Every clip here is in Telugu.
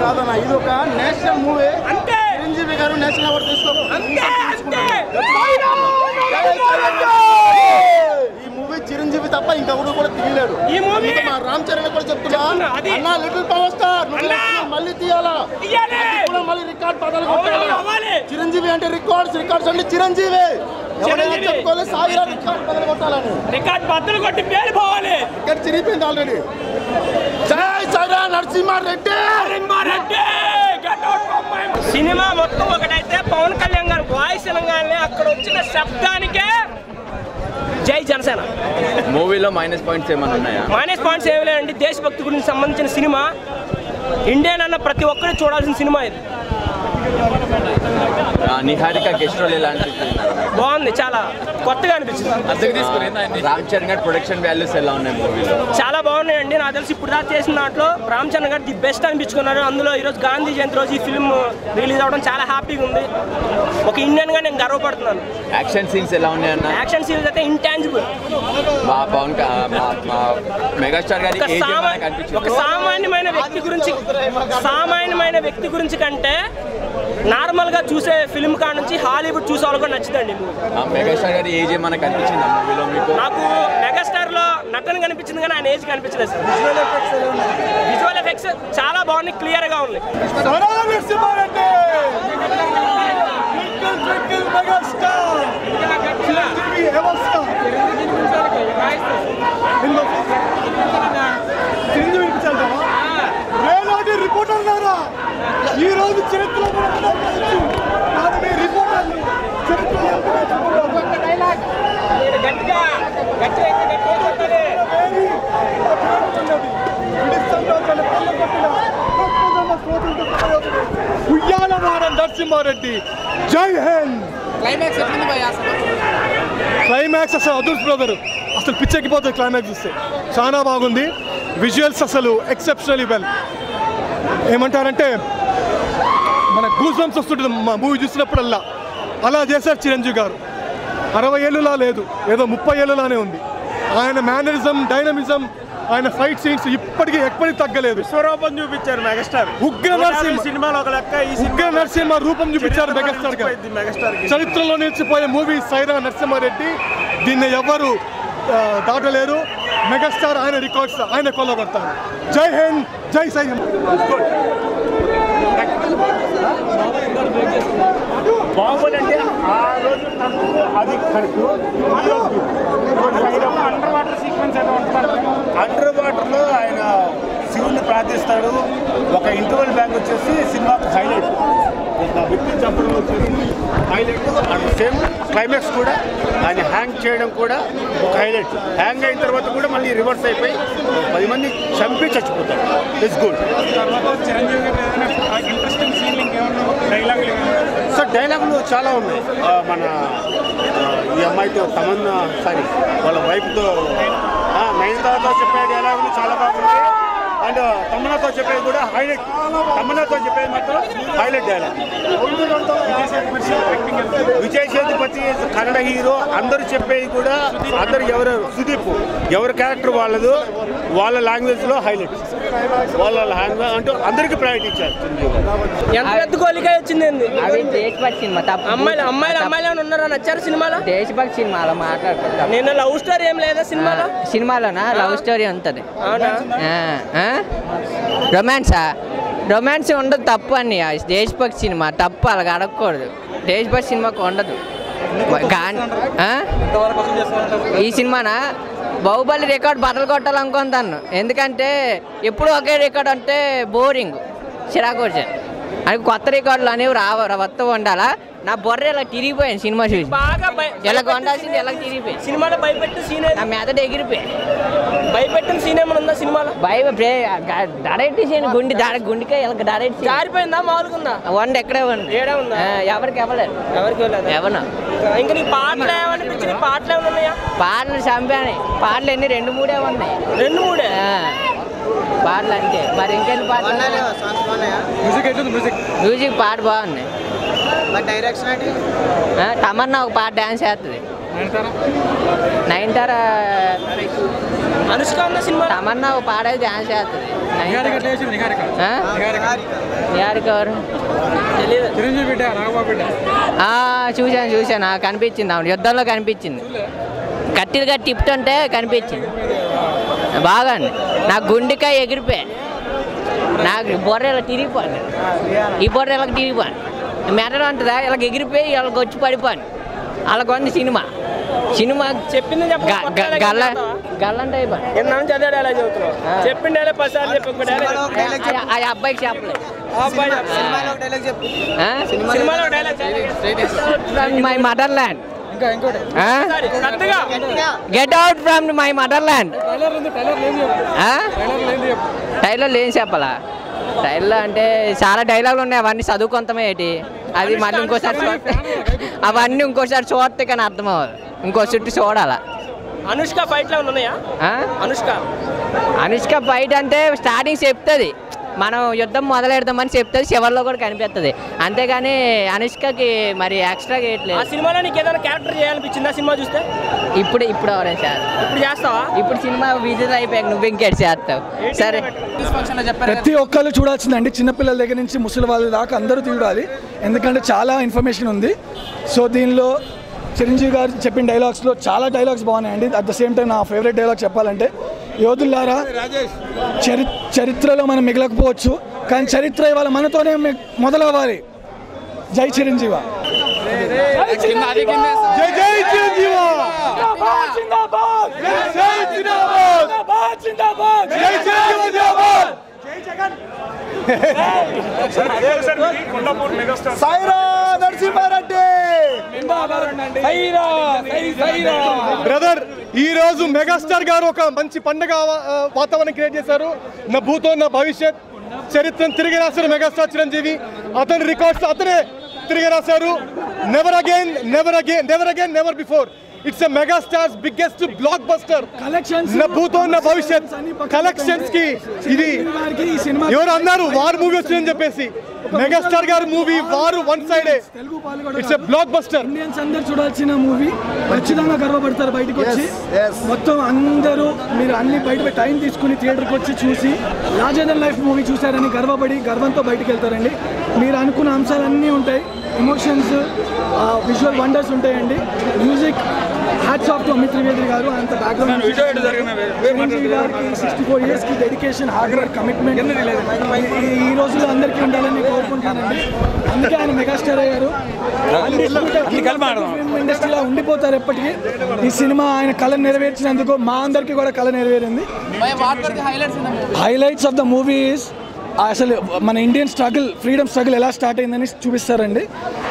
కాదన్న, ఇది ఒక నేషనల్ మూవీ. చిరంజీవి గారు నేషనల్ అవార్డు ఈ మూవీ చిరంజీవి తప్ప ఇంకెవరు కూడా తీయలేడు. ఈ మూవీ మా రామ్ చరణ్ కూడా చెప్తున్నా, అన్న లిటిల్ పవర్ స్టార్ మళ్ళీ తీయాలా, మళ్ళీ రికార్డ్ పదాలు కొట్టాలి. చిరంజీవి అంటే రికార్డ్స్ అంటే చిరంజీవి. ఎవరైనా చెప్పుకోవాలి సాయిరా రికార్డ్ బదులు కొట్టాలని, రికార్డ్ బదులు కొట్టి పేరు పోవాలి. ఇక్కడ చిరిగిపోయింది ఆల్రెడీ. జై సాయిరా నరసింహారెడ్డి. సినిమా మొత్తం ఒకటైతే పవన్ కళ్యాణ్ గారు వాయిస్ అనగానే అక్కడ వచ్చిన శబ్దానికే జై జనసేన. మూవీలో మైనస్ పాయింట్స్ ఏమైనా ఉన్నాయా? మైనస్ పాయింట్స్ ఏమి లేదండి. దేశభక్తి గురించి సంబంధించిన సినిమా, ఇండియన్ అన్న ప్రతి ఒక్కరు చూడాల్సిన సినిమా ఇది. నిహారిక గెస్ట్ రోల్ ఎలా అనిపించింది? బాగుంది, చాలా కొత్తగా అనిపించింది. రామ్ చరణ్ గారి ప్రొడక్షన్ వాల్యూస్ ఎలా ఉన్నాయి మూవీలో? చాలా బాగున్నాయండి. నాకు తెలిసి ఇప్పుడు దాకా చేసిన దాంట్లో రామ్ చరణ్ గారు ది బెస్ట్ అనిపించుకున్నారు. అందులో ఈరోజు గాంధీ జయంతి రోజు ఈ ఫిల్మ్ రిలీజ్ అవ్వడం చాలా హ్యాపీగా ఉంది. ఒక ఇండియన్ గా నేను గర్వపడుతున్నాను. యాక్షన్ సీన్స్ ఎలా ఉన్నాయన్న? యాక్షన్ సీన్స్ అయితే ఇంటాంజిబుల్. మెగాస్టార్ గారి ఒక సామాన్యమైన వ్యక్తి గురించి కంటే నార్మల్ గా చూసే ఫిల్మ్ కాడ నుంచి హాలీవుడ్ చూసే వాళ్ళు కూడా నచ్చుదండి. మెగాస్టార్ గారి ఏజ్ ఏమైనా కనిపించింది మూవీలో మీకు? నాకు మెగాస్టార్ లో నటన కనిపించింది కానీ ఆయన ఏజ్ కనిపించలేదు సార్. విజువల్ ఎఫెక్ట్స్ చాలా బాగున్నాయి, క్లియర్ గా ఉంది. రిపోర్టర్ ద్వారా ఈ రోజు చరిత్రలో నరసింహారెడ్డి. జై హింద్. క్లైమాక్స్ అసలు అదుర్స్ బ్రదర్, అసలు పిచ్చెక్కిపోతుంది క్లైమాక్స్ చూస్తే. చాలా బాగుంది. విజువల్స్ అసలు ఎక్సెప్షనలీ వెల్. ఏమంటారంటే మన గూస్ బంప్స్ వస్తుంటుంది మా మూవీ చూసినప్పుడల్లా. అలా చేశారు చిరంజీవి గారు. 60 ఏళ్ళులా లేదు, ఏదో 30 ఏళ్ళలానే ఉంది. ఆయన మేనరిజం, డైనమిజం, ఆయన ఫైట్ సీన్స్ ఎప్పటికీ తగ్గలేదు. విశ్వరూపం చూపించారు మెగాస్టార్. ఉగ్ర నరసింహ సినిమాలో ఒక లెక్క, ఉగ్ర నరసింహ రూపం చూపించారు మెగాస్టార్. చరిత్రలో నిలిచిపోయే మూవీ సైరా నరసింహారెడ్డి. దీన్ని ఎవరు దాటలేరు. మెగాస్టార్ ఆయన రికార్డ్స్ ఆయన కొల్లగొడతారు. జై హింద్, జై సై హింద్. బాహుబలి అంటే ఆ రోజు అది కడుపు అండర్ వాటర్ సీక్వెన్స్ అయితే ఉంటారు. అండర్ వాటర్లో ఆయన శివుని ప్రార్థిస్తాడు. ఒక ఇంటర్వల్ బ్యాంక్ వచ్చేసి సినిమాకు హైలైట్. ఒక వ్యక్తి చంపడం వచ్చేసి హైలైట్. అండ్ సేమ్ క్లైమాక్స్ కూడా ఆయన హ్యాంగ్ చేయడం కూడా ఒక హైలైట్. హ్యాంగ్ అయిన తర్వాత కూడా మళ్ళీ రివర్స్ అయిపోయి 10 మంది చంపి చచ్చిపోతాడు. It's good. ఇంట్రెస్టింగ్ సీన్ డైలాగులు సార్, డైలాగులు చాలా ఉన్నాయి. మన ఈ అమ్మాయితో తమన్నా వాళ్ళ వైఫ్తో నయనతారతో చెప్పే డైలాగులు చాలా బాగున్నాయి. అండ్ తమన్నాతో చెప్పేది కూడా హైలైట్. తమన్నాతో చెప్పేది మాత్రం highlight dialogue. Vijay Sethupathi Kannada hero. అందరూ చెప్పేది కూడా అందరు సుదీప్ ఎవరి క్యారెక్టర్ వాళ్ళదు, వాళ్ళ లాంగ్వేజ్లో హైలైట్. వాళ్ళ లాంగ్వేజ్ అంటూ అందరికీ ప్రయారిటీ ఇచ్చారు. ఎంత పెద్ద గోలికాయ వచ్చింది. అవి దేశభక్తి సినిమా. అమ్మాయిలు ఉన్నారా నచ్చారు సినిమాలో? దేశభక్తి సినిమాలో మాట్లాడుకుంటాం. నేను లవ్ స్టోరీ ఏం లేదా సినిమాలో? సినిమాలోనా లవ్ స్టోరీ ఉంటుంది. రొమాన్స్ ఉండదు. తప్పు అని దేశభక్తి సినిమా తప్పు, అలాగ అడగకూడదు. దేశభక్తి సినిమాకు ఉండదు. ఈ సినిమానా బాహుబలి రికార్డ్ బట్టలు కొట్టాలనుకుంటాను. ఎందుకంటే ఎప్పుడు ఒకే రికార్డ్ అంటే బోరింగ్, చిరాకు వచ్చాను. అది కొత్త రికార్డులు అనేవి వస్తూ ఉండాలా. నా బొర్ర ఇలా తిరిగిపోయాను సినిమా చూసి. ఎలా కొండాల్సింది ఎలా తిరిగిపోయింది. సినిమాలో భయపెట్టిన సీన్ నా మెదడు ఎగిరిపోయాయి. భయపెట్టిన సీన్ ఏమైనా ఉందా సినిమాలో? డైరెక్ట్ గుండెకాయ డైరెక్ట్ జారిపోయిందా మామూలుగా? వండి ఎక్కడే ఉంది. ఏడా ఉందా? ఎవరికి ఇవ్వలేదు. ఎవరు ఇంకా నీ పాటలు ఏమనిపించింది? పాటలు ఏమైనా ఉన్నాయా? పాటలు చంపాను. పాటలు ఎన్ని 2-3 ఉన్నాయి. 2-3 పాటలు అంతే. మరి ఇంకెన్ని పాటలు? మ్యూజిక్ పాట బాగుంది. డైరెక్షన్ తమన్నా ఒక పాట డాన్స్ చేస్తుంది. నయనతారా అనుష్క ఉన్న సినిమా తమన్నా పాడేది డాన్స్ చేస్తుంది. చూశాను నాకు కనిపించింది. అవును యుద్ధంలో కనిపించింది. కత్తిగా తిప్పుతుంటే కనిపించింది బాగా. నాకు గుండెకాయ ఎగిరిపోయా. నాకు బొర్రెలా తిరిగిపోను. ఈ బొర్రెలకు తిరిగిపోను. మెడలు అంటుందా ఇలా ఎగిరిపోయి వాళ్ళకి వచ్చి పడిపోను. వాళ్ళకు ఉంది సినిమా. చెప్పింది గల్లంటే అయిపోయి చెప్పిండే ఆ అబ్బాయికి చెప్పలేదు. My motherland. Get out from my motherland. టైలర్లు ఏం చెప్పాలా? టైలర్ అంటే చాలా డైలాగులు ఉన్నాయి. అవన్నీ చదువుకుంటామే ఏంటి? అది మళ్ళీ ఇంకోసారి అవన్నీ ఇంకోసారి చూస్తే కానీ అర్థం అవ్వదు. ఇంకో చుట్టూ చూడాలా. అనుష్క ఫైట్ లో ఉన్నాయా? అనుష్క ఫైట్ అంటే స్టార్టింగ్ చెప్తుంది, మనం యుద్ధం మొదలెడదామని చెప్తుంది, చివరిలో కూడా కనిపిస్తుంది. అంతేగాని అనుష్కకి మరి ఎక్స్ట్రా చేయట్లేదు. ఆ సినిమాలో నీకు ఏదైనా క్యారెక్టర్ చేయాలనిపించిందా సినిమా చూస్తే? ఇప్పుడు ఎవరైనా సార్ ఇప్పుడు చేస్తావా? ఇప్పుడు సినిమా విజిల్ అయిపోయాక నువ్వు ఇంకేటి చేస్తావు. సరే ప్రతి ఒక్కళ్ళు చూడాల్సిందండి. చిన్నపిల్లల దగ్గర నుంచి ముసలి వాళ్ళ దాకా అందరూ చూడాలి. ఎందుకంటే చాలా ఇన్ఫర్మేషన్ ఉంది. సో దీనిలో చిరంజీవి గారు చెప్పిన డైలాగ్స్లో చాలా డైలాగ్స్ బాగున్నాయండి. అట్ ద సేమ్ టైం నా ఫేవరెట్ డైలాగ్ చెప్పాలంటే, యోధులారా చరిత్రలో మనం మిగలకపోవచ్చు కానీ చరిత్ర ఇవాళ మనతోనే మొదలవ్వాలి. జై చిరంజీవ. బ్రదర్, ఈ రోజు మెగాస్టార్ గారు ఒక మంచి పండుగ వాతావరణం క్రియేట్ చేశారు. నా భూతో నా భవిష్యత్ చరిత్రను తిరిగి రాశారు మెగాస్టార్ చిరంజీవి. అతని రికార్డ్స్ అతనే తిరిగి రాశారు. Never again, never again, never again, never before. It's a megastars biggest block buster. నా భూతో నా భవిష్యత్ కలెక్షన్స్ కి ఇది ఎవరు అన్నారు వార్ మూవీ వచ్చిందని చెప్పేసి. మెగాస్టార్ గారి మూవీ వారు one side. It's a block buster. Indians అందరూ చూడాల్సిన మూవీ. ఖచ్చితంగా గర్వపడతారు బయటకు వచ్చి. మొత్తం అందరూ మీరు అన్ని బయట టైం తీసుకుని థియేటర్కి వచ్చి చూసి రాజేంద్ర లైఫ్ మూవీ చూసారని గర్వపడి గర్వంతో బయటకు వెళ్తారండి. మీరు అనుకున్న అంశాలన్నీ ఉంటాయి. ఎమోషన్స్, విజువల్ వండర్స్ ఉంటాయండి. Music hats off to Amit Trivedi గారు. అంత బ్యాక్గ్రౌండ్ చిరంజీవి గారికి 64 years కి డెడికేషన్, హార్డ్ వర్క్, కమిట్మెంట్ ఈ రోజుల్లో అందరికీ ఉండాలని కోరుకుంటానండి. అందుకే ఆయన మెగాస్టార్ అయ్యారు. ఇండస్ట్రీలో ఉండిపోతారు ఎప్పటికీ. ఈ సినిమా ఆయన కళ నెరవేర్చినందుకు మా అందరికీ కూడా కళ నెరవేరింది. Highlights of the movie is అసలు మన ఇండియన్ స్ట్రగుల్, ఫ్రీడమ్ స్ట్రగుల్ ఎలా స్టార్ట్ అయిందని చూపిస్తారండి.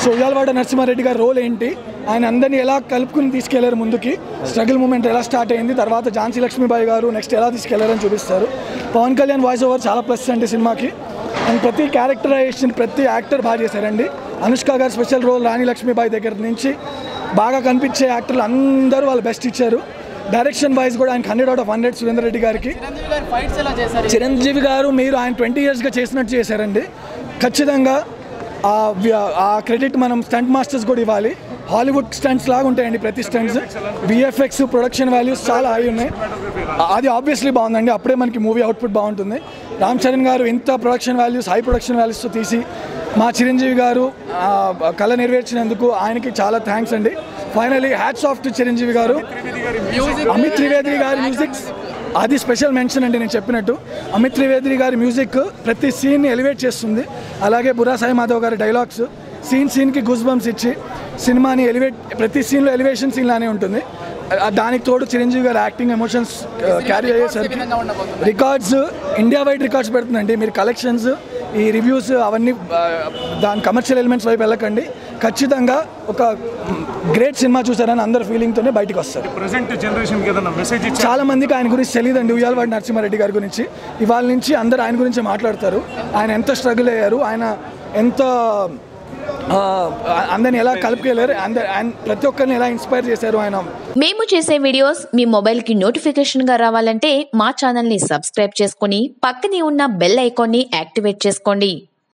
సో ఉయ్యాలవాడ నరసింహారెడ్డి గారి రోల్ ఏంటి, ఆయన అందరినీ ఎలా కలుపుకుని తీసుకెళ్లారు ముందుకి, స్ట్రగుల్ మూమెంట్ ఎలా స్టార్ట్ అయింది, తర్వాత ఝాన్సీ లక్ష్మీబాయి గారు నెక్స్ట్ ఎలా తీసుకెళ్లారని చూపిస్తారు. పవన్ కళ్యాణ్ వాయిస్ ఓవర్ చాలా ప్లస్ అండి సినిమాకి. అండ్ ప్రతి క్యారెక్టరైజేషన్, ప్రతి యాక్టర్ బాగా చేశారండి. అనుష్క గారు స్పెషల్ రోల్, రాణి లక్ష్మీబాయి దగ్గర నుంచి బాగా కనిపించే యాక్టర్లు అందరూ వాళ్ళు బెస్ట్ ఇచ్చారు. డైరెక్షన్ వైజ్ కూడా ఆయన 100 out of 100 సురేందర్ రెడ్డి గారికి. చిరంజీవి గారు మీరు ఆయన 20 yearsగా చేసినట్టు చేశారండి. ఖచ్చితంగా ఆ క్రెడిట్ మనం స్టంట్ మాస్టర్స్ కూడా ఇవ్వాలి. హాలీవుడ్ స్టంట్స్ లాగా ఉంటాయండి ప్రతి స్టంట్స్. విఎఫ్ఎక్స్, ప్రొడక్షన్ వాల్యూస్ చాలా హై ఉన్నాయి. అది ఆబ్వియస్లీ బాగుందండి. అప్పుడే మనకి మూవీ అవుట్పుట్ బాగుంటుంది. రామ్ చరణ్ గారు ఇంత ప్రొడక్షన్ వాల్యూస్, హై ప్రొడక్షన్ వాల్యూస్తో తీసి మా చిరంజీవి గారు కళ నెరవేర్చినందుకు ఆయనకి చాలా థ్యాంక్స్ అండి. Finally hats off to Chiranjeevi గారు. అమిత్ త్రివేది గారి మ్యూజిక్ అది స్పెషల్ మెన్షన్ అండి. నేను చెప్పినట్టు అమిత్ త్రివేది గారి మ్యూజిక్ ప్రతి సీన్ని ఎలివేట్ చేస్తుంది. అలాగే బుర్రా సాయి మాధవ్ గారి డైలాగ్స్ సీన్కి గూస్ బంప్స్ ఇచ్చి సినిమాని ఎలివేట్, ప్రతి సీన్లో ఎలివేషన్ సీన్ లానే ఉంటుంది. దానికి తోడు చిరంజీవి గారి యాక్టింగ్, ఎమోషన్స్ క్యారీ అయ్యేసరికి రికార్డ్స్, ఇండియా వైడ్ రికార్డ్స్ పెడుతుందండి. మీరు కలెక్షన్స్, ఈ రివ్యూస్ అవన్నీ దాని కమర్షియల్ ఎలిమెంట్స్ వైపు వెళ్ళకండి. ఖచ్చితంగా ఒక గ్రేట్ సినిమా చూసారని అందరు ఫీలింగ్తోనే బయటకు వస్తారు. చాలా మందికి ఆయన గురించి తెలియదండి. ఉయ్యాలవాడ నరసింహారెడ్డి గారి గురించి ఇవాళ నుంచి అందరూ ఆయన గురించి మాట్లాడతారు. ఆయన ఎంత స్ట్రగుల్ అయ్యారు, ఆయన ఎంత అందరిని ఎలా కలుపుకెళ్ళారు, ప్రతి ఒక్కరిని ఎలా ఇన్స్పైర్ చేశారు ఆయన. మేము చేసే వీడియోస్ మీ మొబైల్కి నోటిఫికేషన్గా రావాలంటే మా ఛానల్ని సబ్స్క్రైబ్ చేసుకుని పక్కనే ఉన్న బెల్ ఐకాన్ని యాక్టివేట్ చేసుకోండి.